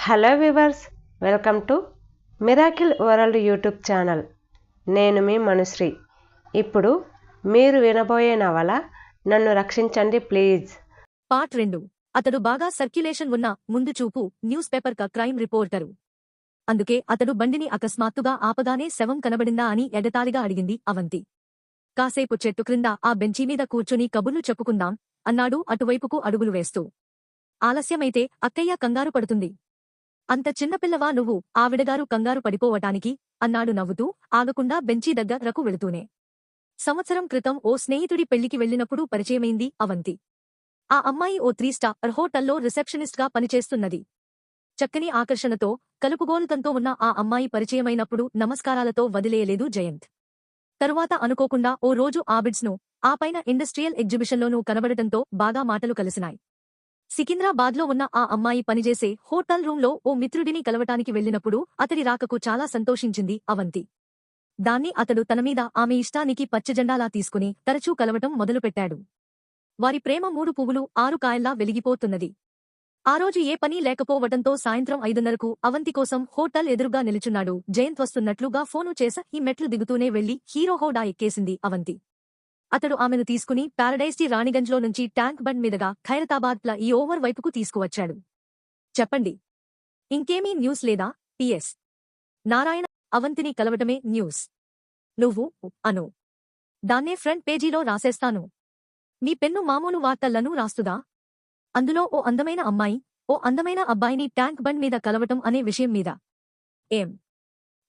Hello viewers, welcome to miracle world YouTube channel. నేను మీ మనుశ్రీ. ఇప్పుడు మీరు వినబోయే నవల నన్ను రక్షించండి ప్లీజ్. పార్ట్ 2. అతడు బాగా సర్క్యులేషన్ ఉన్న ముందు చూపు న్యూస్ పేపర్ క్రైమ్ రిపోర్టరు. అందుకే అతడు బండిని అకస్మాత్తుగా ఆపగానే శవం కనబడిందా అని ఎగతాళిగా అడిగింది అవంతి. కాసేపు చెట్టు క్రింద ఆ బెంచీమీద కూర్చుని కబుర్లు చెప్పుకుందాం అన్నాడు అటువైపుకు అడుగులు వేస్తూ. ఆలస్యమైతే అక్కయ్య కంగారు పడుతుంది. అంత చిన్నపిల్లవా నువ్వు, ఆవిడగారు కంగారు పడిపోవటానికి అన్నాడు నవ్వుతూ ఆగకుండా బెంచీ దగ్గరకు వెళుతూనే. సంవత్సరం క్రితం ఓ స్నేహితుడి పెళ్లికి వెళ్లినప్పుడు పరిచయమైంది అవంతి. ఆ అమ్మాయి ఓ 3 స్టార్ హోటల్లో రిసెప్షనిస్ట్గా పనిచేస్తున్నది. చక్కని ఆకర్షణతో, కలుపుగోలుతంతో ఉన్న ఆ అమ్మాయి పరిచయమైనప్పుడు నమస్కారాలతో వదిలేయలేదు జయంత్. తరువాత అనుకోకుండా ఓ రోజు ఆబిడ్స్ను, ఆ పైన ఇండస్ట్రియల్ ఎగ్జిబిషన్లోనూ కనబడటంతో బాగా మాటలు కలిసినాయి. సికింద్రాబాద్లో ఉన్న ఆ అమ్మాయి పనిచేసే హోటల్ రూంలో ఓ మిత్రుడిని కలవటానికి వెళ్లినప్పుడు అతడి రాకకు చాలా సంతోషించింది అవంతి. దాన్ని అతడు తనమీద ఆమె ఇష్టానికి పచ్చజెండాలా తీసుకుని తరచూ కలవటం మొదలుపెట్టాడు. వారి ప్రేమ 3 పువ్వులు 6 కాయల్లా వెలిగిపోతున్నది. ఆ రోజు ఏ పని లేకపోవటంతో సాయంత్రం 5:30కు అవంతి కోసం హోటల్ ఎదురుగా నిలుచున్నాడు జయంత్. వస్తున్నట్లుగా ఫోను చేసి ఈ మెట్లు దిగుతూనే వెళ్లి హీరో హోడా ఎక్కేసింది అవంతి. అతడు ఆమెను తీసుకుని ప్యారడైజ్ రాణిగంజ్లో నుంచి ట్యాంక్ బండ్ మీదుగా ఖైరతాబాద్ ఈ ఓవర్ వైపుకు తీసుకువచ్చాడు. చెప్పండి, ఇంకేమీ న్యూస్ లేదా? పిఎస్. నారాయణ అవంతిని కలవటమే న్యూస్. నువ్వు అను. దాన్నే ఫ్రంట్ పేజీలో రాసేస్తాను. మీ పెన్ను మామూలు వార్తలను రాస్తుదా? అందులో ఓ అందమైన అమ్మాయి, ఓ అందమైన అబ్బాయిని ట్యాంక్ బండ్ మీద కలవటం అనే విషయం మీద. ఏం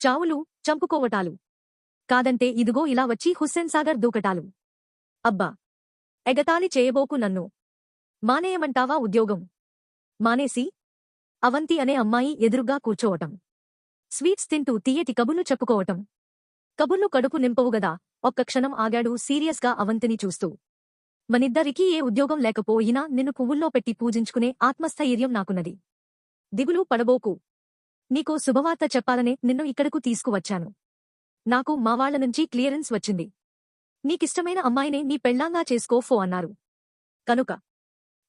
చావులు, చంపుకోవటాలు కాదంటే ఇదిగో ఇలా వచ్చి హుస్సేన్ సాగర్ దూకటాలు. అబ్బా, ఎగతాళి చేయబోకు నన్ను. మానేయమంటావా ఉద్యోగం? మానేసి అవంతి అనే అమ్మాయి ఎదురుగా కూర్చోవటం, స్వీట్స్ తింటూ తీయటి కబుర్లు చెప్పుకోవటం. కబుర్లు కడుపు నింపవుగదా? ఒక్క క్షణం ఆగాడు సీరియస్గా అవంతిని చూస్తూ. మనిద్దరికీ ఏ ఉద్యోగం లేకపోయినా నిన్ను పువ్వుల్లో పెట్టి పూజించుకునే ఆత్మస్థైర్యం నాకున్నది. దిగులు పడబోకు. నీకో శుభవార్త చెప్పాలనే నిన్ను ఇక్కడకు తీసుకువచ్చాను. నాకు మావాళ్ల నుంచి క్లియరెన్స్ వచ్చింది. నీకిష్టమైన అమ్మాయినే నీ పెళ్లాంగా చేసుకో అన్నారు. కనుక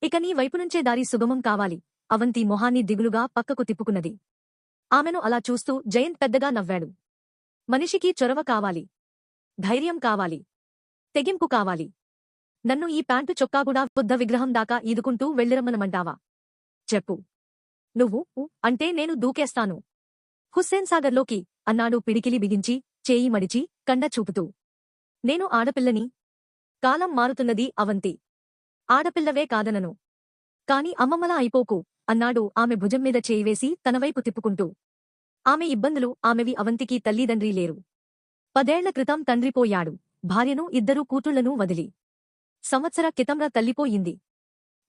ఇక నీ వైపునుంచే దారి సుగమం కావాలి. అవంతి మొహాన్ని దిగులుగా పక్కకు తిప్పుకున్నది. ఆమెను అలా చూస్తూ జయంత్ పెద్దగా నవ్వాడు. మనిషికి చొరవ కావాలి, ధైర్యం కావాలి, తెగింపు కావాలి. నన్ను ఈ ప్యాంటు చొక్కాగుడా బుద్ధ విగ్రహం దాకా ఈదుకుంటూ వెళ్ళిరమ్మనమంటావా? చెప్పు. నువ్వు అంటే నేను దూకేస్తాను హుస్సేన్ సాగర్లోకి అన్నాడు పిడికిలి బిగించి, చేయి మడిచి, కండ చూపుతూ. నేను ఆడపిల్లని. కాలం మారుతున్నది అవంతి. ఆడపిల్లవే కాదనను. కాని అమ్మమ్మలా అయిపోకు అన్నాడు ఆమె భుజం మీద చేయివేసి తనవైపు తిప్పుకుంటూ. ఆమె ఇబ్బందులు ఆమెవి. అవంతికి తల్లిదండ్రి లేరు. 10 ఏళ్ల క్రితం తండ్రిపోయాడు. భార్యను, 2 కూతుళ్లను వదిలి సంవత్సర క్రితంరా తల్లిపోయింది.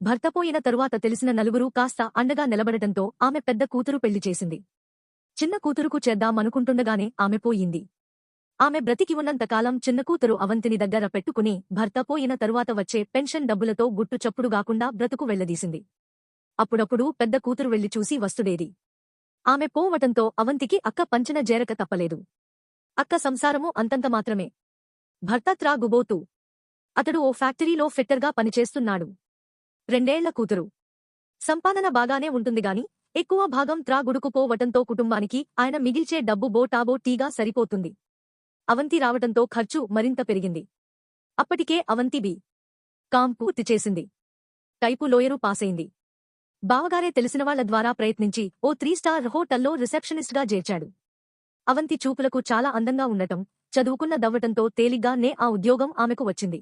భర్తపోయిన తరువాత తెలిసిన నలుగురు కాస్త అండగా నిలబడటంతో ఆమె పెద్ద కూతురు పెళ్లి చేసింది. చిన్న కూతురుకు చేద్దామనుకుంటుండగానే ఆమె పోయింది. ఆమె బ్రతికి ఉన్నంతకాలం చిన్న కూతురు అవంతిని దగ్గర పెట్టుకుని భర్త పోయిన తరువాత వచ్చే పెన్షన్ డబ్బులతో గుట్టు చప్పుడుగాకుండా బ్రతుకు వెళ్లదీసింది. అప్పుడప్పుడు పెద్ద కూతురు వెళ్లి చూసి వస్తుడేది. ఆమె పోవటంతో అవంతికి అక్క పంచన జేరక తప్పలేదు. అక్క సంసారము అంతంత మాత్రమే. భర్త త్రాగుబోతూ. అతడు ఓ ఫ్యాక్టరీలో ఫిట్టర్గా పనిచేస్తున్నాడు. 2 ఏళ్ల కూతురు. సంపాదన బాగానే ఉంటుందిగాని ఎక్కువ భాగం త్రాగుడుకుపోవటంతో కుటుంబానికి ఆయన మిగిల్చే డబ్బు బోటాబోటీగా సరిపోతుంది. అవంతి రావటంతో ఖర్చు మరింత పెరిగింది. అప్పటికే అవంతి కామ్ పూర్తి చేసింది. Type lower పాసైంది. బావగారే తెలిసినవాళ్ల ద్వారా ప్రయత్నించి ఓ 3 స్టార్ హోటల్లో రిసెప్షనిస్ట్గా చేర్చాడు. అవంతి చూపులకు చాలా అందంగా ఉండటం, చదువుకున్న దవ్వటంతో తేలిగ్గానే ఆ ఉద్యోగం ఆమెకు వచ్చింది.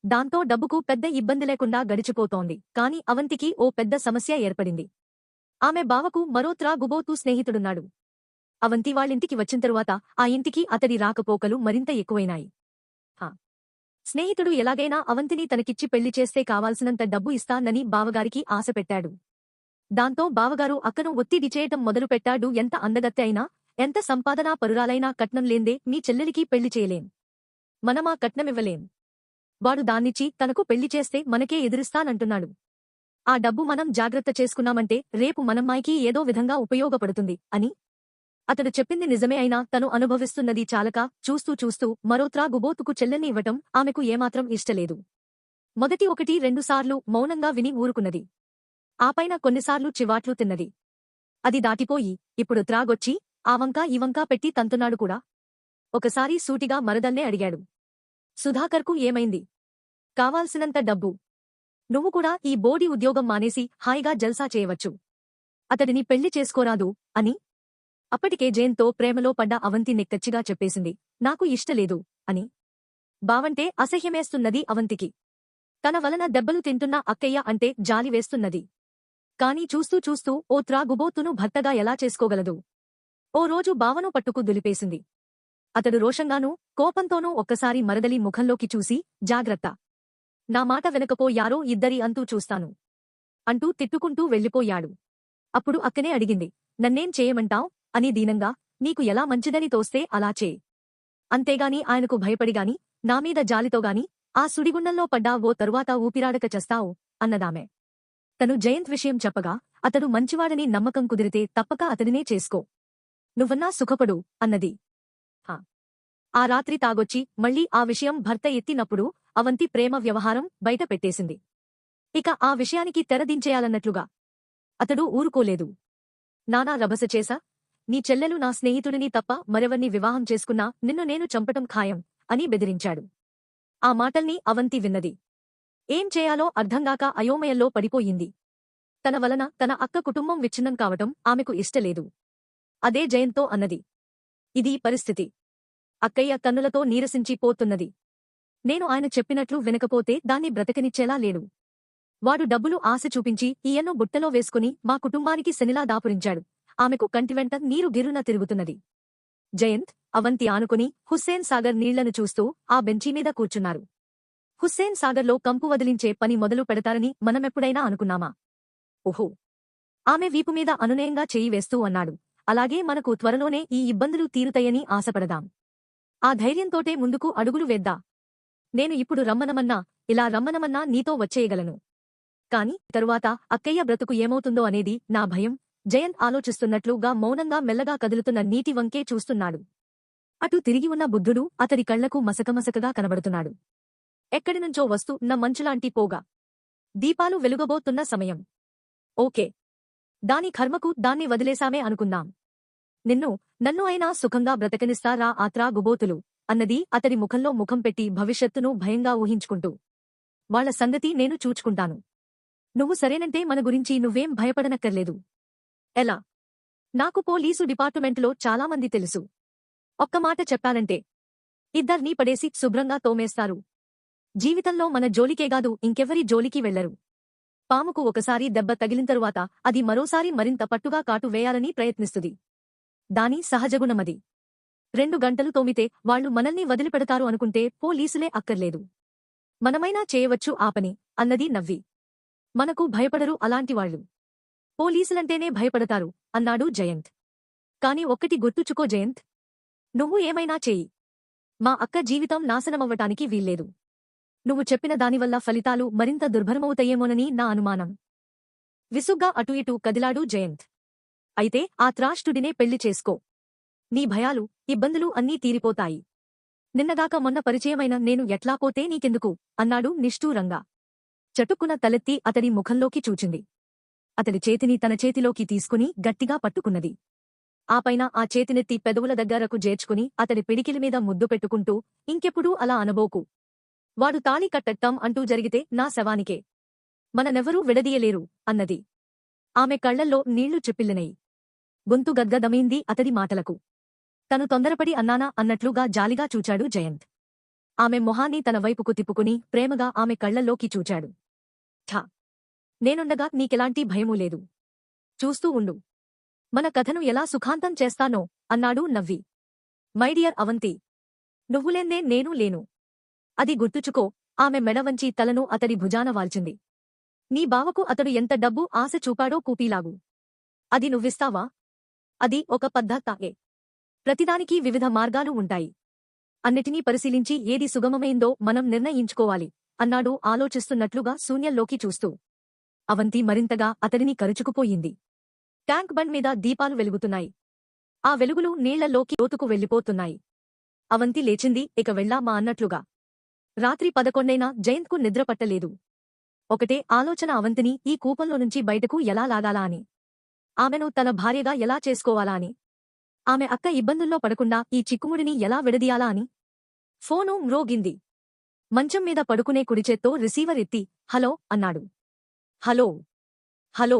దాంతో డబ్బుకు పెద్ద ఇబ్బంది లేకుండా గడిచిపోతోంది. కాని అవంతికి ఓ పెద్ద సమస్య ఏర్పడింది. ఆమె బావకు మరో త్రాగుబోతూ స్నేహితుడున్నాడు. అవంతి వాళ్ళింటికి వచ్చింతరువాత ఆ ఇంటికి అతడి రాకపోకలు మరింత ఎక్కువైనాయి. స్నేహితుడు ఎలాగైనా అవంతిని తనకిచ్చి పెళ్లి చేస్తే కావాల్సినంత డబ్బు ఇస్తానని బావగారికి ఆశ పెట్టాడు. దాంతో బావగారు అక్కను ఒత్తిడి చేయటం మొదలుపెట్టాడు. ఎంత అందగత్తె అయినా, ఎంత సంపాదనా పరురాలైనా కట్నం లేందే మీ చెల్లెలికి పెళ్లి చేయలేం. మనమా కట్నమివ్వలేం. వాడు దాన్నిచ్చి తనకు పెళ్లి చేస్తే మనకే ఎదురిస్తానంటున్నాడు. ఆ డబ్బు మనం జాగ్రత్త చేసుకున్నామంటే రేపు మనమ్మాయికి ఏదో విధంగా ఉపయోగపడుతుంది అని. అతడు చెప్పింది నిజమే అయినా తను అనుభవిస్తున్నది చాలక చూస్తూ చూస్తూ మరో త్రాగుబోతుకు చెల్లెల్ని ఇవ్వటం ఆమెకు ఏమాత్రం ఇష్టలేదు. మొదటి 1-2 సార్లు మౌనంగా విని ఊరుకున్నది. ఆపైన కొన్నిసార్లు చివాట్లు తిన్నది. అది దాటిపోయి ఇప్పుడు త్రాగొచ్చి ఆ వంకా ఈ వంకా పెట్టి తంతున్నాడు కూడా. ఒకసారి సూటిగా మరదల్నే అడిగాడు. సుధాకర్కు ఏమైంది? కావాల్సినంత డబ్బు. నువ్వు కూడా ఈ బోడి ఉద్యోగం మానేసి హాయిగా జల్సా చేయవచ్చు. అతడిని పెళ్లి చేసుకోరాదు అని. అప్పటికే జయంత్తో ప్రేమలో పడ్డ అవంతి నెక్కచ్చిగా చెప్పేసింది, నాకు ఇష్టలేదు అని. బావంటే అసహ్యమేస్తున్నది అవంతికి. తన వలన దెబ్బలు తింటున్న అక్కయ్య అంటే జాలి వేస్తున్నది. కాని చూస్తూ చూస్తూ ఓ త్రాగుబోతును భర్తగా ఎలా చేసుకోగలదు? ఓ రోజు బావను పట్టుకు దులిపేసింది. అతడు రోషంగానూ కోపంతోనూ ఒక్కసారి మరదలి ముఖంలోకి చూసి, జాగ్రత్త. నా మాట వెనకపోయారో ఇద్దరి అంతూ చూస్తాను అంటూ తిట్టుకుంటూ వెళ్ళిపోయాడు. అప్పుడు అక్కనే అడిగింది, నన్నేం చేయమంటావ్ అని దీనంగా. నీకు ఎలా మంచిదని తోస్తే అలా చే. అంతేగాని ఆయనకు భయపడిగాని నామీద జాలితోగాని ఆ సుడిగుండంలో పడ్డా ఓ తరువాత ఊపిరాడక చస్తావు అన్నదామె. తను జయంత్ విషయం చెప్పగా, అతడు మంచివాడని నమ్మకం కుదిరితే తప్పక అతడినే చేసుకో. నువ్వన్నా సుఖపడు అన్నది. ఆ రాత్రి తాగొచ్చి మళ్లీ ఆ విషయం భర్త ఎత్తినప్పుడు అవంతి ప్రేమ వ్యవహారం బయట పెట్టేసింది. ఇక ఆ విషయానికి తెరదించేయాలన్నట్లుగా. అతడు ఊరుకోలేదు. నానా రభస చేసా, నీ చెల్లెలు నా స్నేహితుడిని తప్ప మరెవర్ని వివాహం చేసుకున్నా నిన్ను నేను చంపటం ఖాయం అని బెదిరించాడు. ఆ మాటల్ని అవంతి విన్నది. ఏం చేయాలో అర్థంగాక అయోమయంలో పడిపోయింది. తన వలన తన అక్క కుటుంబం విచ్ఛిన్నం కావటం ఆమెకు ఇష్టలేదు. అదే జయంత్తో అన్నది. ఇదీ పరిస్థితి. అక్కయ్య కన్నులతో నీరసించి పోతున్నది. నేను ఆయన చెప్పినట్లు వినకపోతే దాన్ని బ్రతకనిచ్చేలా లేడు. వాడు డబ్బులు ఆశ చూపించి ఈయన్ను బుట్టలో వేసుకుని మా కుటుంబానికి శనిలా దాపురించాడు. ఆమెకు కంటివెంట నీరు గిర్రున తిరుగుతున్నది. జయంత్, అవంతి ఆనుకుని హుస్సేన్ సాగర్ నీళ్లను చూస్తూ ఆ బెంచీమీద కూర్చున్నారు. హుస్సేన్ సాగర్లో కంపు వదిలించే పని మొదలు పెడతారని మనమెప్పుడైనా అనుకున్నామా? ఓహో! ఆమె వీపుమీద అనునయంగా చెయ్యి వేస్తూ అన్నాడు. అలాగే మనకు త్వరలోనే ఈ ఇబ్బందులు తీరుతాయని ఆశపడదాం. ఆ ధైర్యంతోటే ముందుకు అడుగులు వేద్దా. నేను ఇప్పుడు రమ్మనమన్నా, ఇలా రమ్మనమన్నా నీతో వచ్చేయగలను. కాని తరువాత అక్కయ్య బ్రతుకు ఏమవుతుందో అనేది నా భయం. జయంత్ ఆలోచిస్తున్నట్లుగా మౌనంగా మెల్లగా కదులుతున్న నీటి వంకే చూస్తున్నాడు. అటు తిరిగి ఉన్న బుద్ధుడు అతడి కళ్లకు మసకమసకగా కనబడుతున్నాడు. ఎక్కడినుంచో వస్తున్న మంచులాంటి పోగ. దీపాలు వెలుగబోతున్న సమయం. ఓకే. దాని కర్మకు దాన్ని వదిలేశామే అనుకుందాం. నన్ను అయినా సుఖంగా బ్రతకనిస్తారా ఆ త్రాగుబోతులు అన్నది అతడి ముఖంలో ముఖం పెట్టి భవిష్యత్తును భయంగా ఊహించుకుంటూ. వాళ్ల సంగతి నేను చూచుకుంటాను. నువ్వు సరేనంటే మన గురించి నువ్వేం భయపడనక్కర్లేదు. ఎలా? నాకు పోలీసు డిపార్టుమెంటులో చాలామంది తెలుసు. ఒక్క మాట చెప్పానంటే ఇద్దర్నీ పడేసి శుభ్రంగా తోమేస్తారు. జీవితంలో మన జోలికేగాదు ఇంకెవరి జోలికి వెళ్లరు. పాముకు ఒకసారి దెబ్బ తగిలింతరువాత అది మరోసారి మరింత పట్టుగా కాటు వేయాలని ప్రయత్నిస్తుంది. దాని సహజగుణమది. 2 గంటలు తోమితే వాళ్లు మనల్ని వదిలిపెడతారు అనుకుంటే పోలీసులే అక్కర్లేదు. మనమైనా చేయవచ్చు ఆ పని అన్నది నవ్వి. మనకు భయపడరు అలాంటివాళ్లు. పోలీసులంటేనే భయపడతారు అన్నాడు జయంత్. కాని ఒక్కటి గుర్తుచుకో జయంత్. నువ్వు ఏమైనా చేయి, మా అక్క జీవితం నాశనమవ్వటానికి వీల్లేదు. నువ్వు చెప్పిన దానివల్ల ఫలితాలు మరింత దుర్భరమవుతాయేమోనని నా అనుమానం. విసుగ్గా అటు ఇటూ కదిలాడు జయంత్. అయితే ఆ త్రాష్టుడినే పెళ్లి చేసుకో. నీ భయాలు, ఇబ్బందులు అన్నీ తీరిపోతాయి. నిన్నగాక మొన్న పరిచయమైన నేను ఎట్లా పోతే నీకెందుకు అన్నాడు నిష్ఠూరంగా. చటుక్కున తలెత్తి అతడి ముఖంలోకి చూచింది. అతడి చేతిని తన చేతిలోకి తీసుకుని గట్టిగా పట్టుకున్నది. ఆపైన ఆ చేతినెత్తి పెదవుల దగ్గరకు చేర్చుకుని అతడి పిడికిలిమీద ముద్దు పెట్టుకుంటూ, ఇంకెప్పుడూ అలా అనబోకు. వాడు తాళి కట్టట్టం అంటూ జరిగితే నా శవానికే. మననెవరూ విడదీయలేరు అన్నది. ఆమె కళ్లల్లో నీళ్లు చిప్పిల్లినయి. గొంతు గద్గదమైంది అతడి మాటలకు. తను తొందరపడి అన్నానా అన్నట్లుగా జాలిగా చూచాడు జయంత్. ఆమె మొహాన్ని తన వైపుకు తిప్పుకుని ప్రేమగా ఆమె కళ్లల్లోకి చూచాడు. ఛా! నేనుండగా నీకెలాంటి భయమూ లేదు. చూస్తూ ఉండు. మన కథను ఎలా సుఖాంతం చేస్తానో అన్నాడు నవ్వి. మైడియర్ అవంతి, నువ్వులేందే నేనూ లేను. అది గుర్తుచుకో. ఆమె మెడవంచి తలను అతడి భుజాన వాల్చింది. నీ బావకు అతడు ఎంత డబ్బు ఆశ చూపాడో కూపీలాగు. అది నువ్విస్తావా? అది ఒక పద్ధతే. ప్రతిదానికీ వివిధ మార్గాలు ఉంటాయి. అన్నిటినీ పరిశీలించి ఏది సుగమమైందో మనం నిర్ణయించుకోవాలి అన్నాడు ఆలోచిస్తున్నట్లుగా శూన్యంలోకి చూస్తూ. అవంతి మరింతగా అతడిని కరుచుకుపోయింది. ట్యాంక్ బండ్ మీద దీపాలు వెలుగుతున్నాయి. ఆ వెలుగులు నీళ్లలోకి లోతుకు వెళ్ళిపోతున్నాయి. అవంతి లేచింది, ఇక వెళ్ళామా అన్నట్లుగా. రాత్రి 11 జయంత్కు నిద్రపట్టలేదు. ఒకటే ఆలోచన అవంతిని ఈ కూపంలో నుంచి బయటకు ఎలా లాగాలా అని. ఆమెను తన భార్యగా ఎలా చేసుకోవాలా అని. ఆమె అక్క ఇబ్బందుల్లో పడకుండా ఈ చిక్కుముడిని ఎలా విడదీయాలా అని. ఫోను మ్రోగింది. మంచం మీద పడుకునే కుడిచేత్తో రిసీవర్ ఎత్తి హలో అన్నాడు. హలో హలో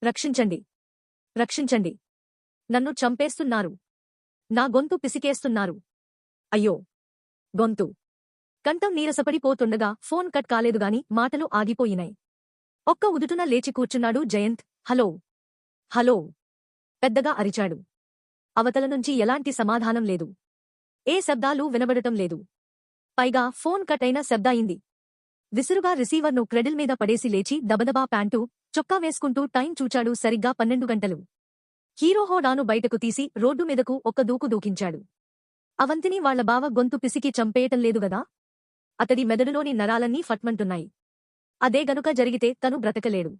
రక్షించండి రక్షించండి, నన్ను చంపేస్తున్నారు, నా గొంతు పిసికేస్తున్నారు, అయ్యో గొంతు. కంఠం నీరసపడిపోతుండగా ఫోన్ కట్ కాలేదుగాని మాటలు ఆగిపోయినాయి. ఒక్క ఉదుటున లేచి కూర్చున్నాడు జయంత్. హలో హలో పెద్దగా అరిచాడు. అవతల నుంచి ఎలాంటి సమాధానం లేదు. ఏ శబ్దాలు వినబడటం లేదు. పైగా ఫోన్ కట్ అయిన శబ్దాయింది. విసురుగా రిసీవర్ను క్రెడిల్ మీద పడేసి లేచి దబదబా ప్యాంటు, చొక్కా వేసుకుంటూ టైం చూచాడు. సరిగ్గా 12 గంటలు. హీరో హోడాను బయటకు తీసి రోడ్డు మీదకు ఒక్క దూకు దూకించాడు. అవంతిని వాళ్ల బావ గొంతు పిసికి చంపేయటం లేదుగదా. అతడి మెదడులోని నరాలన్నీ ఫట్మంటున్నాయి. అదే గనుక జరిగితే తను బ్రతకలేడు.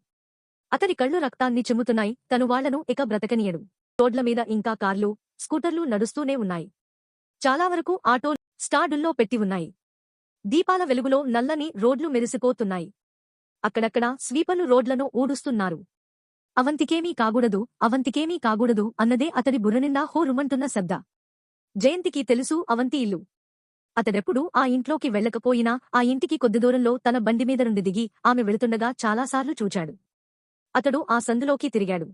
అతడి కళ్ళు రక్తాన్ని చిమ్ముతున్నాయి. తను వాళ్లను ఇక బ్రతకనీయడు. రోడ్ల మీద ఇంకా కార్లు, స్కూటర్లు నడుస్తూనే ఉన్నాయి. చాలా వరకు ఆటో స్టాండుల్లో పెట్టి ఉన్నాయి. దీపాల వెలుగులో నల్లని రోడ్లు మెరిసిపోతున్నాయి. అక్కడక్కడ స్వీపర్లు రోడ్లను ఊడుస్తున్నారు. అవంతికేమీ కాగూడదు, అవంతికేమీ కాగూడదు అన్నదే అతడి బుర్రనిండా హోరుమంటున్న శబ్ద. జయంతికి తెలుసు అవంతి ఇల్లు. అతడెప్పుడూ ఆ ఇంట్లోకి వెళ్లకపోయినా ఆ ఇంటికి కొద్ది దూరంలో తన బండిమీద నుండి దిగి ఆమె వెళుతుండగా చాలాసార్లు చూచాడు. అతడు ఆ సందులోకి తిరిగాడు.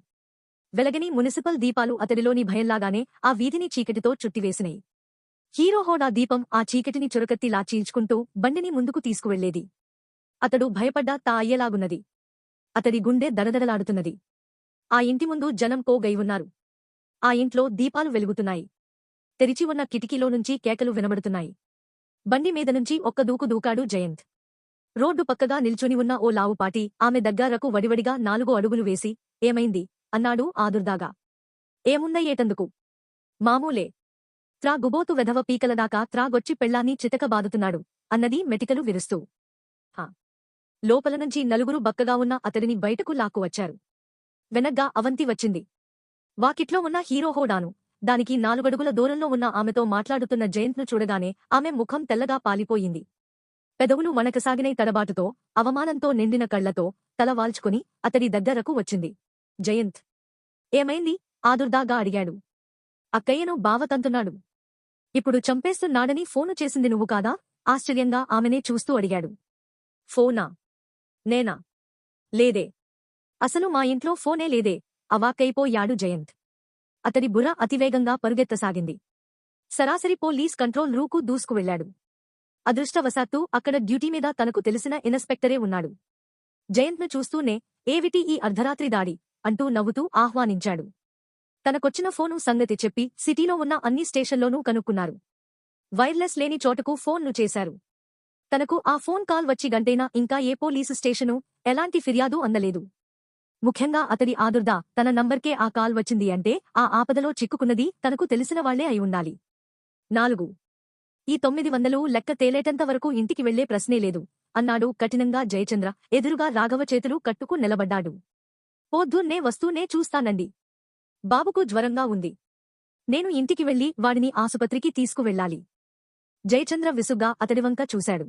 వెలగని మునిసిపల్ దీపాలు అతడిలోని భయంలాగానే ఆ వీధిని చీకటితో చుట్టివేసినాయి. హీరో హోడా దీపం ఆ చీకటిని చురకత్తిలా చీల్చుకుంటూ బండిని ముందుకు తీసుకువెళ్లేది. అతడు భయపడ్డా తా అయ్యేలాగున్నది. అతడి గుండె దడదడలాడుతున్నది. ఆ ఇంటి ముందు జనం పోగై ఉన్నారు. ఆ ఇంట్లో దీపాలు వెలుగుతున్నాయి. తెరిచి ఉన్న కిటికీలో నుంచి కేకలు వినబడుతున్నాయి. బండి మీద నుంచి ఒక్క దూకు దూకాడు జయంత్. రోడ్డు పక్కగా నిల్చుని ఉన్న ఓ లావుపాటి ఆమె దగ్గరకు వడివడిగా 4 అడుగులు వేసి ఏమైంది అన్నాడు ఆదుర్దాగా. ఏముందయ్యేటందుకు, మామూలే. త్రాగుబోతు వెధవ పీకలదాకా త్రాగొచ్చి పెళ్లాన్ని చితకబాదుతున్నాడు అన్నది మెటికలు విరుస్తూ. లోపల నుంచి నలుగురు బక్కగా ఉన్న అతడిని బయటకు లాక్కువచ్చారు. వెనగ్గా అవంతి వచ్చింది. వాకిట్లో ఉన్న హీరో హోడాను, దానికి 4 అడుగుల దూరంలో ఉన్న ఆమెతో మాట్లాడుతున్న జయంత్ను చూడగానే ఆమె ముఖం తెల్లగా పాలిపోయింది. పెదవులు వణకసాగినై తడబాటుతో, అవమానంతో నిండిన కళ్లతో తల వాల్చుకుని అతడి దగ్గరకు వచ్చింది. జయంత్ ఏమైంది ఆదుర్దాగా అడిగాడు. అక్కయ్యను బావతంతున్నాడు. ఇప్పుడు చంపేస్తున్నాడని ఫోను చేసింది నువ్వు కాదా ఆశ్చర్యంగా ఆమెనే చూస్తూ అడిగాడు. ఫోనా? నేనా? లేదే. అసలు మా ఇంట్లో ఫోనే లేదే అవాక్కైపోయాడు జయంత్. అతడి బుర్ర అతివేగంగా పరుగెత్తసాగింది. సరాసరి పోలీస్ కంట్రోల్ రూకు దూసుకువెళ్లాడు. అదృష్టవశాత్తు అక్కడ డ్యూటీ మీద తనకు తెలిసిన ఇన్స్పెక్టరే ఉన్నాడు. జయంత్ను చూస్తూనే ఏవిటి ఈ అర్ధరాత్రి దాడి అంటూ నవ్వుతూ ఆహ్వానించాడు. తనకొచ్చిన ఫోను సంగతి చెప్పి సిటీలో ఉన్న అన్ని స్టేషన్లోనూ కనుక్కున్నారు. వైర్లెస్ లేని చోటకు ఫోన్ను చేశారు. తనకు ఆ ఫోన్ కాల్ వచ్చి గంటైనా ఇంకా ఏ పోలీసు స్టేషను ఎలాంటి ఫిర్యాదు అందలేదు. ముఖ్యంగా అతడి ఆదుర్దా తన నంబర్కే ఆ కాల్ వచ్చింది అంటే ఆ ఆపదలో చిక్కుకున్నది తనకు తెలిసిన వాళ్లే అయి ఉండాలి. 4 ఈ 900 లెక్క తేలేటంత వరకు ఇంటికి వెళ్లే ప్రశ్నే లేదు అన్నాడు కఠినంగా జయచంద్ర. ఎదురుగా రాఘవ చేతులు కట్టుకు నిలబడ్డాడు. పొద్దున్నే వస్తూనే చూస్తానండి. బాబుకు జ్వరంగా ఉంది. నేను ఇంటికి వెళ్లి వాడిని ఆసుపత్రికి తీసుకువెళ్ళాలి. జయచంద్ర విసుగ్గా అతడివంక చూశాడు.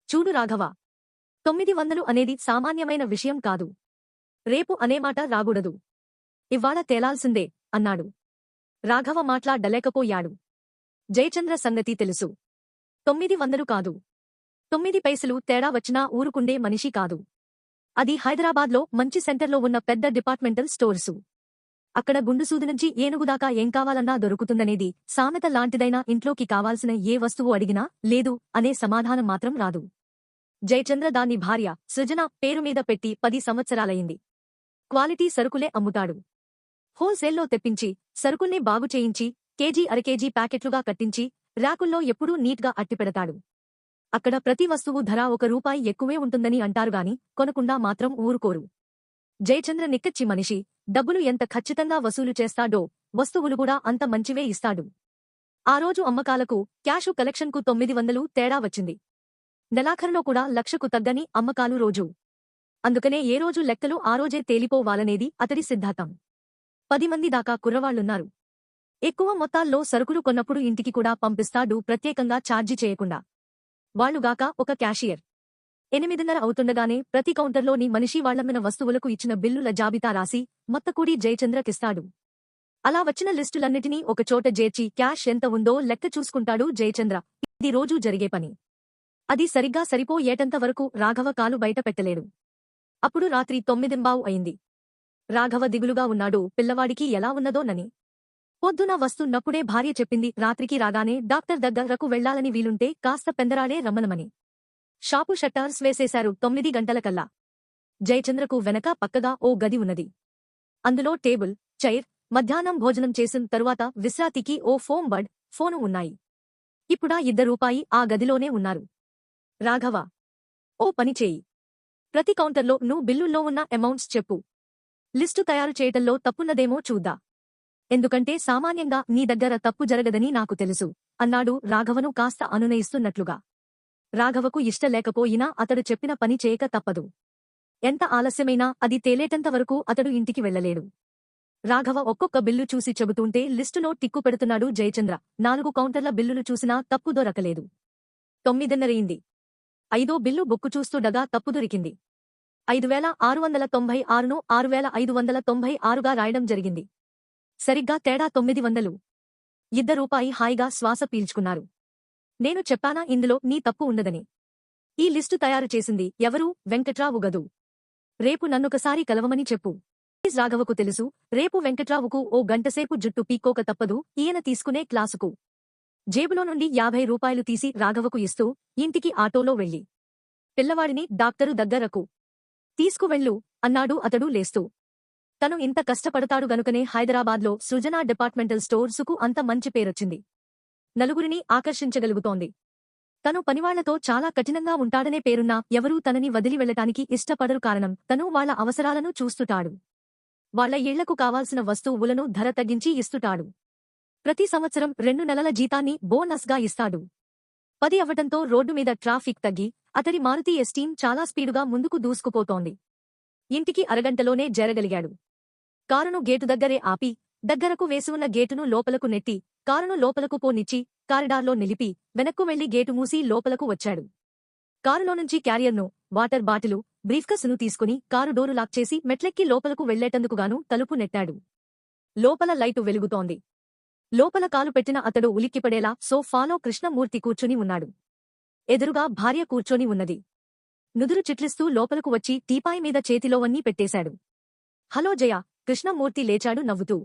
చూడు రాఘవ, 900 అనేది సామాన్యమైన విషయం కాదు. రేపు అనేమాట రాగూడదు. ఇవ్వాళ తేలాల్సిందే అన్నాడు. రాఘవ మాట్లాడలేకపోయాడు. జయచంద్ర సంగతి తెలుసు. 900 కాదు, 9 పైసలు తేడా వచ్చినా ఊరుకుండే మనిషి కాదు. అది హైదరాబాద్లో మంచి సెంటర్లో ఉన్న పెద్ద డిపార్ట్మెంటల్ స్టోర్సు. అక్కడ గుండుసూది నుంచి ఏనుగుదాకా ఏం కావాలన్నా దొరుకుతుందనేది సామెత లాంటిదైనా ఇంట్లోకి కావాల్సిన ఏ వస్తువు అడిగినా లేదు అనే సమాధానం మాత్రం రాదు. జయచంద్ర దాన్ని భార్య సృజన పేరు మీద పెట్టి 10 సంవత్సరాలయింది. క్వాలిటీ సరుకులే అమ్ముతాడు. హోల్సేల్లో తెప్పించి సరుకుల్ని బాగుచేయించి కేజీ అరకేజీ ప్యాకెట్లుగా కట్టించి ర్యాకుల్లో ఎప్పుడూ నీట్గా అట్టిపెడతాడు. అక్కడ ప్రతి వస్తువు ధర ₹1 ఎక్కువే ఉంటుందని అంటారుగాని కొనకుండా మాత్రం ఊరుకోరు. జయచంద్ర నిక్కచ్చి మనిషి. డబ్బులు ఎంత ఖచ్చితంగా వసూలు చేస్తాడో వస్తువులు కూడా అంత మంచివే ఇస్తాడు. ఆ రోజు అమ్మకాలకు క్యాషు కలెక్షన్కు 900 తేడా వచ్చింది. నెలాఖరులో కూడా 1,00,000కు తగ్గని అమ్మకాలు రోజు. అందుకనే ఏ రోజు లెక్కలు ఆ రోజే తేలిపోవాలనేది అతడి సిద్ధాంతం. 10 మంది దాకా కుర్రవాళ్లున్నారు. ఎక్కువ మొత్తాల్లో సరుకులు కొన్నప్పుడు ఇంటికి కూడా పంపిస్తాడు ప్రత్యేకంగా ఛార్జీ చేయకుండా. వాళ్లుగాక ఒక క్యాషియర్. 8:30 అవుతుండగానే ప్రతి కౌంటర్లోని మనిషి వాళ్లమ్మిన వస్తువులకు ఇచ్చిన బిల్లుల జాబితా రాసి మొత్తకూడి జయచంద్రకిస్తాడు. అలా వచ్చిన లిస్టులన్నిటినీ ఒకచోట చేర్చి క్యాష్ ఎంత ఉందో లెక్క చూసుకుంటాడు జయచంద్ర. ఇది రోజూ జరిగే పని. అది సరిగ్గా సరిపోయేటంత వరకు రాఘవ కాలు బయట పెట్టలేడు. అప్పుడు రాత్రి 9:15 అయింది. రాఘవ దిగులుగా ఉన్నాడు, పిల్లవాడికి ఎలా ఉన్నదోనని. పొద్దున వస్తున్నప్పుడే భార్య చెప్పింది రాత్రికి రాగానే డాక్టర్ దగ్గరకు వెళ్లాలని, వీలుంటే కాస్త పెందరాడే రమ్మనమని. షాపు షట్టర్స్ వేసేశారు 9 గంటలకల్లా. జయచంద్రకు వెనక పక్కగా ఓ గది ఉన్నది. అందులో టేబుల్, చైర్, మధ్యాహ్నం భోజనం చేసిన తరువాత విశ్రాంతికి ఓ ఫోమ్ బడ్, ఫోను ఉన్నాయి. ఇప్పుడా రూపాయి ఆ గదిలోనే ఉన్నారు. రాఘవ, ఓ పని చేయి. ప్రతి కౌంటర్లో నువ్వు బిల్లుల్లో ఉన్న అమౌంట్స్ చెప్పు. లిస్టు తయారు చేయటంలో తప్పున్నదేమో చూద్దా. ఎందుకంటే సామాన్యంగా నీ దగ్గర తప్పు జరగదని నాకు తెలుసు అన్నాడు రాఘవను కాస్త అనునయిస్తున్నట్లుగా. రాఘవకు ఇష్టలేకపోయినా అతడు చెప్పిన పని చేయక తప్పదు. ఎంత ఆలస్యమైనా అది తేలేటంతవరకు అతడు ఇంటికి వెళ్లలేడు. రాఘవ ఒక్కొక్క బిల్లు చూసి చెబుతుంటే లిస్టులో టిక్కు పెడుతున్నాడు జయచంద్ర. 4 కౌంటర్ల బిల్లులు చూసినా తప్పు దొరకలేదు. 9:30 5వ బిల్లు బుక్కు చూస్తుండగా తప్పు దొరికింది. 5,696ను 6,596గా రాయడం జరిగింది. సరిగ్గా తేడా 900. రూపాయి హాయిగా శ్వాస పీల్చుకున్నారు. నేను చెప్పానా ఇందులో నీ తప్పు ఉండదని. ఈ లిస్టు తయారు చేసింది ఎవరు? వెంకట్రావు గదు. రేపు నన్నొకసారి కలవమని చెప్పు. ప్లీజ్. రాఘవకు తెలుసు రేపు వెంకట్రావుకు ఓ గంటసేపు జుట్టు పీక్కోక తప్పదు ఈయన తీసుకునే క్లాసుకు. జేబులో నుండి 50 రూపాయలు తీసి రాఘవకు ఇస్తూ ఇంటికి ఆటోలో వెళ్ళి, పిల్లవాడిని డాక్టరు దగ్గరకు తీసుకువెళ్ళు అన్నాడు అతడు లేస్తూ. తను ఇంత కష్టపడతాడు గనుకనే హైదరాబాద్లో సృజన డిపార్ట్మెంటల్ స్టోర్సుకు అంత మంచి పేరొచ్చింది. నలుగురిని ఆకర్షించగలుగుతోంది. తను పనివాళ్లతో చాలా కఠినంగా ఉంటాడనే పేరున్నా ఎవరూ తనని వదిలి వెళ్లటానికి ఇష్టపడరు. కారణం తను వాళ్ల అవసరాలను చూస్తుంటాడు. వాళ్ల ఇళ్లకు కావాల్సిన వస్తువులను ధర తగ్గించి ఇస్తుంటాడు. ప్రతి సంవత్సరం 2 నెలల జీతాన్ని బోనస్గా ఇస్తాడు. 10 అవ్వటంతో రోడ్డు మీద ట్రాఫిక్ తగ్గి అతడి మారుతి ఎస్టీం చాలా స్పీడుగా ముందుకు దూసుకుపోతోంది. ఇంటికి అరగంటలోనే చేరగలిగాడు. కారును గేటు దగ్గరే ఆపి దగ్గరకు వేసివున్న గేటును లోపలకు నెట్టి కారును లోపలకు పోనిచ్చి కారిడార్లో నిలిపి వెనక్కు వెళ్లి గేటు మూసి లోపలకు వచ్చాడు. కారులోనుంచి క్యారియర్ను, వాటర్ బాటిలు, బ్రీఫ్కేసును తీసుకుని కారు డోరు లాక్ చేసి మెట్లెక్కి లోపలకు వెళ్లేటందుకుగాను తలుపు నెట్టాడు. లోపల లైటు వెలుగుతోంది. లోపల కాలు పెట్టిన అతడు ఉలిక్కిపడేలా సోఫాలో కృష్ణమూర్తి కూర్చొని ఉన్నాడు. ఎదురుగా భార్య కూర్చొని ఉన్నది. నుదురు చిట్లిస్తూ లోపలకు వచ్చి టీపాయ్ మీద చేతిలోవన్నీ పెట్టేశాడు. హలో జయ. కృష్ణమూర్తి లేచాడు నవ్వుతూ.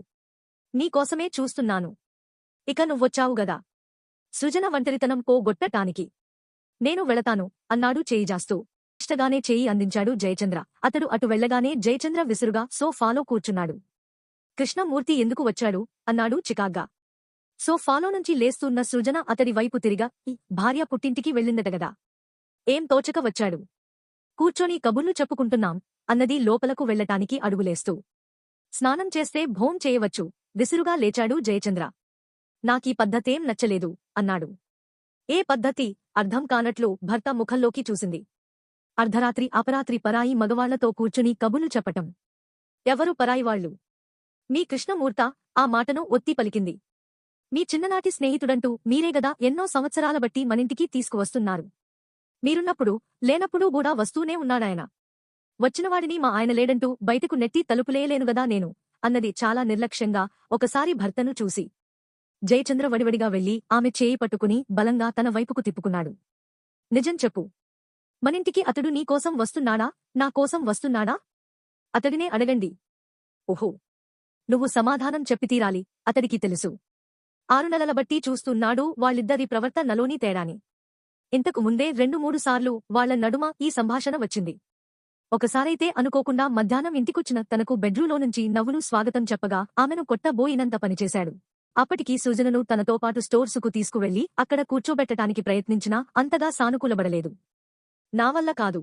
నీకోసమే చూస్తున్నాను. ఇక నువ్వొచ్చావు గదా సృజన ఒంటరితనం పోగొట్టటానికి. నేను వెళతాను అన్నాడు చేయిజాస్తూ. ఇష్టగానే చేయి అందించాడు జయచంద్ర. అతడు అటు వెళ్లగానే జయచంద్ర విసురుగా సోఫాలో కూర్చున్నాడు. కృష్ణమూర్తి ఎందుకు వచ్చాడు అన్నాడు చికాగ్గా. సోఫాలోనుంచి లేస్తున్న సృజన అతడి వైపు తిరిగా భార్య పుట్టింటికి వెళ్ళిందటగదా. ఏం తోచక వచ్చాడు. కూర్చొని కబుర్లు చెప్పుకుంటున్నాం అన్నది లోపలకు వెళ్లటానికి అడుగులేస్తూ. స్నానం చేస్తే భోం చేయవచ్చు విసురుగా లేచాడు జయచంద్ర. నాకీ పద్ధతేం నచ్చలేదు అన్నాడు. ఏ పద్ధతి? అర్థం కానట్లు భర్త ముఖంలోకి చూసింది. అర్ధరాత్రి అపరాత్రి పరాయి మగవాళ్లతో కూర్చుని కబుర్లు చెప్పటం. ఎవరు పరాయివాళ్లు? మీ కృష్ణమూర్త ఆ మాటను ఒత్తి పలికింది. మీ చిన్ననాటి స్నేహితుడంటూ మీరేగదా ఎన్నో సంవత్సరాల బట్టి మనింటికి తీసుకువస్తున్నారు. మీరున్నప్పుడు లేనప్పుడూ కూడా వస్తూనే ఉన్నాడాయన. వచ్చినవాడిని మా ఆయన లేడంటూ బయటకు నెట్టి తలుపులేయలేనుగదా నేను అన్నది చాలా నిర్లక్ష్యంగా ఒకసారి భర్తను చూసి. జయచంద్ర వడివడిగా వెళ్లి ఆమె చేయి పట్టుకుని బలంగా తన వైపుకు తిప్పుకున్నాడు. నిజం చెప్పు. మనింటికి అతడు నీకోసం వస్తున్నాడా, నా కోసం వస్తున్నాడా? అతడినే అడగండి. ఓహో, నువ్వు సమాధానం చెప్పితీరాలి. అతడికి తెలుసు. 6 నెలల బట్టి చూస్తున్నాడు వాళ్ళిద్దరి ప్రవర్తనలోని తేడాని. ఇంతకు ముందే 2-3 సార్లు వాళ్ల నడుమ ఈ సంభాషణ వచ్చింది. ఒకసారైతే అనుకోకుండా మధ్యాహ్నం ఇంటికొచ్చిన తనకు బెడ్రూలోనుంచి నవ్వులు స్వాగతం చెప్పగా ఆమెను కొట్టబోయినంత పనిచేశాడు. అప్పటికి సృజనను తనతో పాటు స్టోర్సుకు తీసుకువెళ్లి అక్కడ కూర్చోబెట్టటానికి ప్రయత్నించినా అంతగా సానుకూలబడలేదు. నా వల్ల కాదు.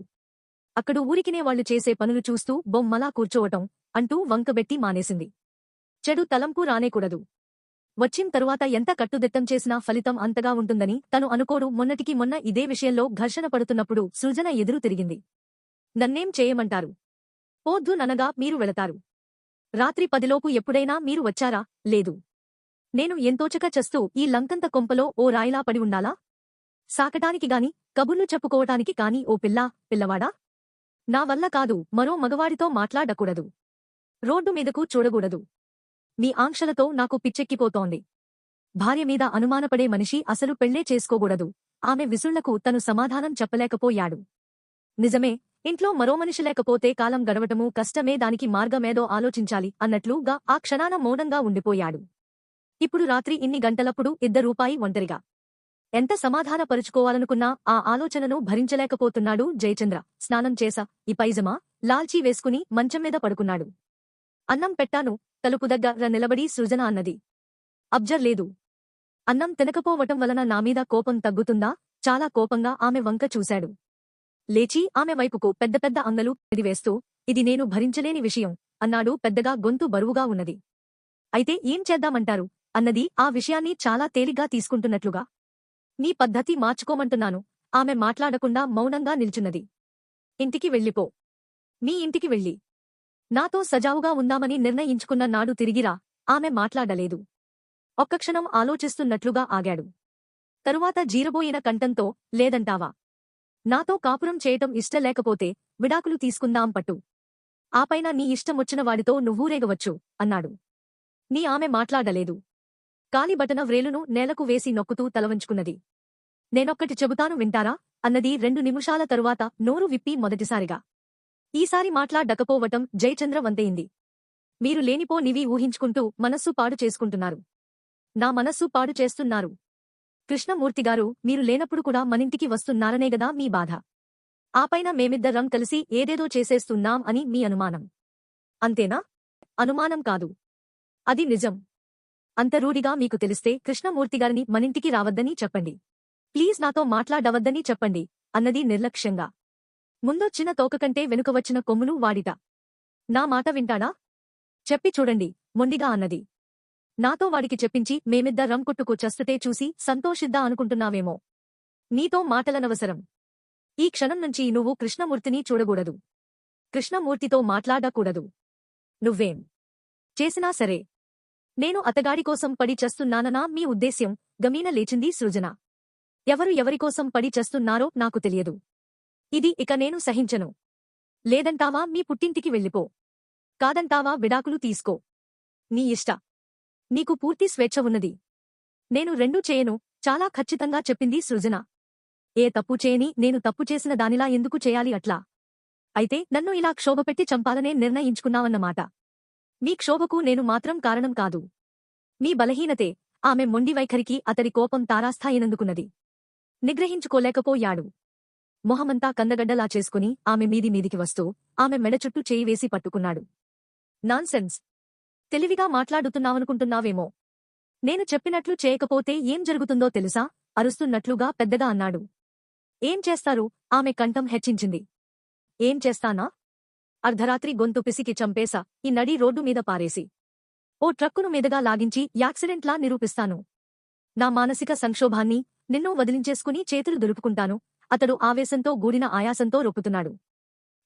అక్కడు ఊరికినే వాళ్లు చేసే పనులు చూస్తూ బొమ్మలా కూర్చోవటం అంటూ వంకబెట్టి మానేసింది. చెడు తలంపు రానేకూడదు. వచ్చిం తరువాత ఎంత కట్టుదిట్టం చేసినా ఫలితం అంతగా ఉంటుందని తను అనుకోడు. మొన్నటికి మొన్న ఇదే విషయంలో ఘర్షణ పడుతున్నప్పుడు సృజన ఎదురు తిరిగింది. నన్నేం చేయమంటారు? పోద్దు ననగా మీరు వెళతారు. రాత్రి 10లోపు ఎప్పుడైనా మీరు వచ్చారా? లేదు. నేను ఎంతోచక చస్తూ ఈ లంకంత కొంపలో ఓ రాయిలా పడి ఉండాలా? సాకటానికి గాని కబుర్లు చెప్పుకోవటానికి కాని ఓ పిల్లవాడా? నా వల్ల కాదు, మరో మగవాడితో మాట్లాడకూడదు. రోడ్డు మీదకు చూడకూడదు. మీ ఆంక్షలతో నాకు పిచ్చెక్కిపోతోంది. భార్య మీద అనుమానపడే మనిషి అసలు పెళ్లే చేసుకోకూడదు. ఆమె విసుళ్లకు తను సమాధానం చెప్పలేకపోయాడు. నిజమే, ఇంట్లో మరో మనిషి లేకపోతే కాలం గడవటమూ కష్టమే, దానికి మార్గమేదో ఆలోచించాలి అన్నట్లుగా ఆ క్షణాన మౌనంగా ఉండిపోయాడు. ఇప్పుడు రాత్రి ఇన్ని గంటలప్పుడు రూపాయి ఒంటరిగా ఎంత సమాధానపరుచుకోవాలనుకున్నా ఆ ఆలోచనను భరించలేకపోతున్నాడు జయచంద్ర. స్నానం చేసా, ఈ పైజమా, లాల్చీ వేసుకుని మంచం మీద పడుకున్నాడు. అన్నం పెట్టాను, తలుపు దగ్గర నిలబడి సృజన అన్నది. అబ్జర్లేదు. అన్నం తినకపోవటం వలన నామీద కోపం తగ్గుతుందా? చాలా కోపంగా ఆమె వంక చూశాడు. లేచి ఆమె వైపుకు పెద్ద పెద్ద అంగలు పెదివేస్తూ, ఇది నేను భరించలేని విషయం అన్నాడు. పెద్దగా గొంతు బరువుగా ఉన్నది. అయితే ఏం చేద్దామంటారు అన్నది ఆ విషయాన్ని చాలా తేలిగ్గా తీసుకుంటున్నట్లుగా. నీ పద్ధతి మార్చుకోమంటున్నాను. ఆమె మాట్లాడకుండా మౌనంగా నిల్చున్నది. ఇంటికి వెళ్ళిపో. మీ ఇంటికి వెళ్ళి నాతో సజావుగా ఉందామని నిర్ణయించుకున్న నాడు తిరిగిరా. ఆమె మాట్లాడలేదు. ఒక్క క్షణం ఆలోచిస్తున్నట్లుగా ఆగాడు. తరువాత జీరబోయిన కంఠంతో, లేదంటావా? నాతో కాపురం చేయటం ఇష్టలేకపోతే విడాకులు తీసుకుందాం పట్టు. ఆపైన నీ ఇష్టమొచ్చిన వాడితో నువ్వూరేగవచ్చు అన్నాడు. ఆమె మాట్లాడలేదు. కాలిబటన వ్రేలును నేలకు వేసి నొక్కుతూ తలవంచుకున్నది. నేనొక్కటి చెబుతాను వింటారా అన్నది 2 నిమిషాల తరువాత నోరు విప్పి మొదటిసారిగా. ఈసారి మాట్లాడకపోవటం జయచంద్ర వంతయింది. మీరు లేనిపోనివి ఊహించుకుంటూ మనస్సు పాడు చేసుకుంటున్నారు. నా మనస్సు పాడు చేస్తున్నారు. కృష్ణమూర్తిగారు, మీరు లేనప్పుడు కూడా మనింటికి వస్తున్నారనేగదా మీ బాధ. ఆపైన మేమిద్దరం కలిసి ఏదేదో చేసేస్తున్నాం అని మీ అనుమానం. అంతేనా? అనుమానం కాదు, అది నిజం. అంత రూఢిగా మీకు తెలిస్తే కృష్ణమూర్తిగారిని మనింటికి రావద్దని చెప్పండి. ప్లీజ్ నాతో మాట్లాడవద్దని చెప్పండి అన్నది నిర్లక్ష్యంగా. ముందొచ్చిన తోకకంటే వెనుక వచ్చిన కొమ్ములు వాడిట. నా మాట వింటాడా? చెప్పి చూడండి మొండిగా అన్నది. నాతో వాడికి చెప్పించి మేమిద్దరం కొట్టుకు చస్తుతే చూసి సంతోషిద్దా అనుకుంటున్నావేమో. నీతో మాటలనవసరం. ఈ క్షణం నుంచి నువ్వు కృష్ణమూర్తిని చూడకూడదు. కృష్ణమూర్తితో మాట్లాడకూడదు. నువ్వేం చేసినా సరే. నేను అతగాడికోసం పడి చస్తున్నాననా మీ ఉద్దేశ్యం? గమీన లేచింది సృజన. ఎవరు ఎవరికోసం పడి చస్తున్నారో నాకు తెలియదు. ఇది ఇక నేను సహించను. లేదంటావా మీ పుట్టింటికి వెళ్ళిపో. కాదంటావా విడాకులు తీసుకో. నీ ఇష్ట. నీకు పూర్తి స్వేచ్ఛ ఉన్నది. నేను రెండూ చేయను, చాలా ఖచ్చితంగా చెప్పింది సృజన. ఏ తప్పు చేయని నేను తప్పు చేసిన దానిలా ఎందుకు చేయాలి అట్లా? అయితే నన్ను ఇలా క్షోభపెట్టి చంపాలనే నిర్ణయించుకున్నావన్నమాట. మీ క్షోభకు నేను మాత్రం కారణం కాదు. మీ బలహీనతే. ఆమె మొండి వైఖరికి అతడి కోపం తారాస్థాయినందుకున్నది. నిగ్రహించుకోలేకపోయాడు. మొహమంతా కందగడ్డలా చేసుకుని ఆమె మీదికి వస్తూ ఆమె మెడ చుట్టూ చేయి వేసి పట్టుకున్నాడు. నాన్సెన్స్. తెలివిగా మాట్లాడుతున్నావనుకుంటున్నావేమో. నేను చెప్పినట్లు చేయకపోతే ఏం జరుగుతుందో తెలుసా? అరుస్తున్నట్లుగా పెద్దగా అన్నాడు. ఏం చేస్తారు? ఆమె కంఠం హెచ్చించింది. ఏం చేస్తానా? అర్ధరాత్రి గొంతు పిసికి చంపేశా, ఈ నడి రోడ్డు మీద పారేసి ఓ ట్రక్కును మీదగా లాగించి యాక్సిడెంట్లా నిరూపిస్తాను. నా మానసిక సంక్షోభాన్ని నిన్నూ వదిలించేసుకుని చేతులు దులుపుకుంటాను. అతడు ఆవేశంతో గూడిన ఆయాసంతో రొప్పుతున్నాడు.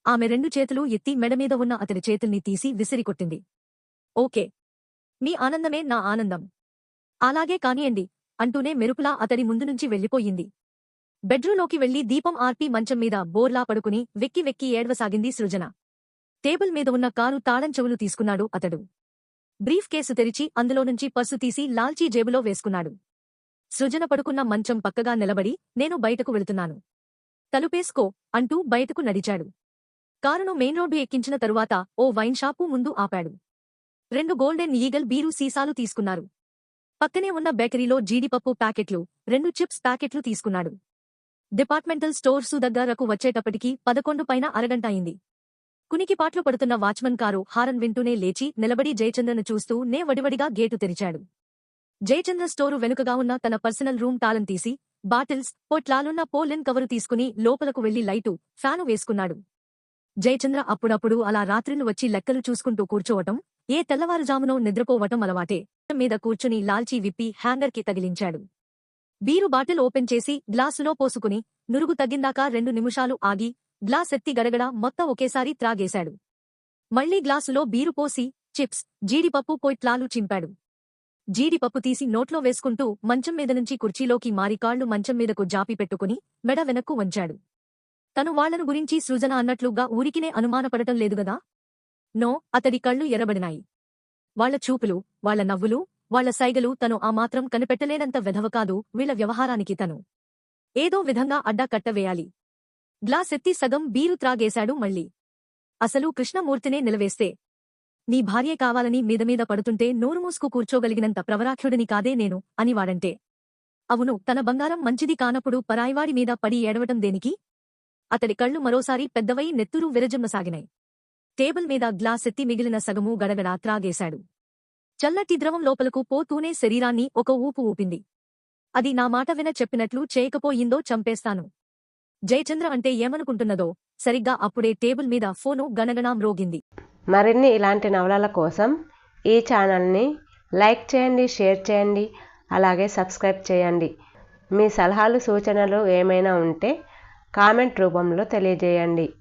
ఆమె 2 చేతులు ఎత్తి మెడమీద ఉన్న అతడి చేతుల్ని తీసి విసిరికొట్టింది. ఓకే, మీ ఆనందమే నా ఆనందం. అలాగే కానియండి అంటూనే మెరుపులా అతడి ముందు నుంచి వెళ్ళిపోయింది. బెడ్రూంలోకి వెళ్లి దీపం ఆర్పి మంచం మీద బోర్లా పడుకుని వెక్కి వెక్కి ఏడ్వసాగింది సృజన. టేబుల్ మీద ఉన్న కారు తాళం చెవులు తీసుకున్నాడు అతడు. బ్రీఫ్ కేసు తెరిచి అందులోనుంచి పర్సు తీసి లాల్చీ జేబులో వేసుకున్నాడు. సృజన పడుకున్న మంచం పక్కగా నిలబడి, నేను బయటకు వెళుతున్నాను. తలుపేసుకో అంటూ బయటకు నడిచాడు. కారును మెయిన్ రోడ్డు ఎక్కించిన తరువాత ఓ వైన్ షాపు ముందు ఆపాడు. 2 గోల్డెన్ ఈగల్ బీరు సీసాలు తీసుకున్నారు. పక్కనే ఉన్న బేకరీలో జీడిపప్పు ప్యాకెట్లు, 2 చిప్స్ ప్యాకెట్లు తీసుకున్నాడు. డిపార్ట్మెంటల్ స్టోర్సు దగ్గరకు వచ్చేటప్పటికి 11 పైన అరగంట అయింది. కునికిపాట్లు పడుతున్న వాచ్మన్ కారు హారన్ వింటూనే లేచి నిలబడి జయచంద్రను చూస్తూ వడివడిగా గేటు తెరిచాడు. జయచంద్ర స్టోరు వెనుకగా ఉన్న తన పర్సనల్ రూమ్ తాళం తీసి, బాటిల్స్, పొట్లాలున్న పోలిన్ కవరు తీసుకుని లోపలకు వెళ్లి లైటు, ఫ్యాను వేసుకున్నాడు. జయచంద్ర అప్పుడప్పుడు అలా రాత్రిళ్ళు వచ్చి లెక్కలు చూసుకుంటూ కూర్చోవటం, ఏ తెల్లవారుజామునో నిద్రపోవటం అలవాటే. మీద కూర్చుని లాల్చీ విప్పి హ్యాంగర్కి తగిలించాడు. బీరు బాటిల్ ఓపెన్ చేసి గ్లాసులో పోసుకుని నురుగు తగ్గిందాకా 2 నిమిషాలు ఆగి గ్లాస్ ఎత్తి గడగడ మొత్తం ఒకేసారి త్రాగేశాడు. మళ్లీ గ్లాసులో బీరు పోసి చిప్స్, జీడిపప్పు పొట్లాలు చింపాడు. జీడిపప్పు తీసి నోట్లో వేసుకుంటూ మంచం మీద నుంచి కుర్చీలోకి మారి కాళ్లు మంచం మీదకు జాపి పెట్టుకుని మెడ వెనక్కు వంచాడు. తను వాళ్లను గురించి సృజన అన్నట్లుగా ఊరికినే అనుమానపడటం లేదుగదా? నో, అతడి కళ్ళు ఎర్రబడినాయి. వాళ్ల చూపులు, వాళ్ల నవ్వులు, వాళ్ల సైగలు తను ఆ మాత్రం కనిపెట్టలేనంత వెధవ కాదు. వీళ్ల వ్యవహారానికి తను ఏదో విధంగా అడ్డా కట్టవేయాలి. గ్లాసెత్తి సగం బీరు త్రాగేశాడు మళ్ళీ. అసలు కృష్ణమూర్తినే నిలవేస్తే నీ భార్యే కావాలని మీదమీద పడుతుంటే నోరుమూసుకు కూర్చోగలిగినంత ప్రవరాఖ్యుడిని కాదే నేను అని వాడంటే. అవును, తన బంగారం మంచిది కానప్పుడు పరాయివాడి మీద పడి ఏడవటం దేనికి? అతడి కళ్ళు మరోసారి పెద్దవై నెత్తురు విరజమ్మసాగినాయి. టేబుల్ మీద గ్లాసెత్తి మిగిలిన సగము గడగడా త్రాగేశాడు. చల్లటి ద్రవం లోపలకు పోతూనే శరీరాన్ని ఒక ఊపు ఊపింది. అది నా మాట విన చెప్పినట్లు చేయకపోయిందో చంపేస్తాను. జయచంద్ర అంటే ఏమనుకుంటున్నదో. సరిగ్గా అప్పుడే టేబుల్ మీద ఫోను గణగణా మ్రోగింది. మరిన్ని ఇలాంటి నవలల కోసం ఈ ఛానల్ని లైక్ చేయండి, షేర్ చేయండి, అలాగే సబ్స్క్రైబ్ చేయండి. మీ సలహాలు సూచనలు ఏమైనా ఉంటే కామెంట్ రూపంలో తెలియజేయండి.